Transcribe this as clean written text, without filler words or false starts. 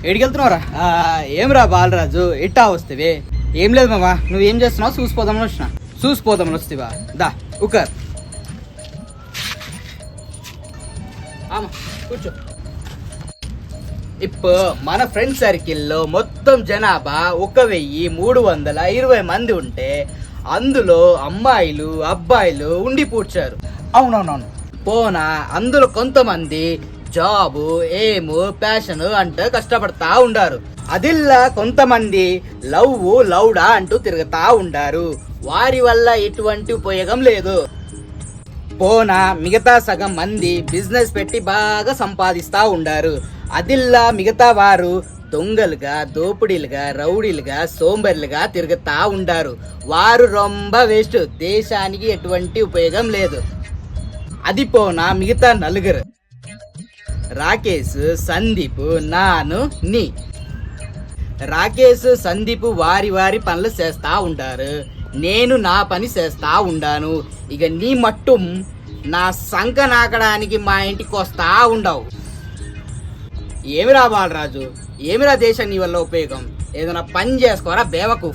ఎడికెళ్తున్నావురా? ఏమిరా బాలరాజు ఎట్టా వస్తేవి? ఏం లేదు మామా, నువ్వేం చేస్తున్నావు చూసిపోదామని వచ్చిన. చూసిపోదామని వస్తేవా? దా ఉకర్ కూర్చో. ఇప్పుడు మన ఫ్రెండ్ సర్కిల్లో మొత్తం జనాభా 1320 మంది ఉంటే అందులో అమ్మాయిలు అబ్బాయిలు ఉండి పూడ్చారు. అవునవునవును. పోనా అందులో కొంతమంది జాబు ఏము ప్యాషన్ అంటూ కష్టపడతా ఉండారు. అదిల్లా కొంతమంది లౌడా అంటూ తిరుగుతా ఉండారు. వారి వల్ల ఎటువంటి ఉపయోగం లేదు. పోనా మిగతా సగం మంది బిజినెస్ పెట్టి బాగా సంపాదిస్తా ఉండారు. అదిల్లా మిగతా వారు దొంగలుగా దోపిడీలుగా రౌడీలుగా సోంబర్లుగా తిరుగుతా ఉండారు. వారు రొంబ వేస్ట్, దేశానికి ఎటువంటి ఉపయోగం లేదు. అది పోనా మిగతా నలుగురు రాకేష్ సందీప్ నాను నీ. రాకేష్ సందీప్ వారి పనులు చేస్తా ఉంటారు, నేను నా పని చేస్తా ఉండాను. ఇక నీ మట్టు నా సంక నాకడానికి మా ఇంటికి వస్తా ఉండవు. ఏమిరా బాలరాజు, ఏమిరా దేశం నీ వల్ల ఉపయోగం? ఏదైనా పని చేసుకోరా బేవకు.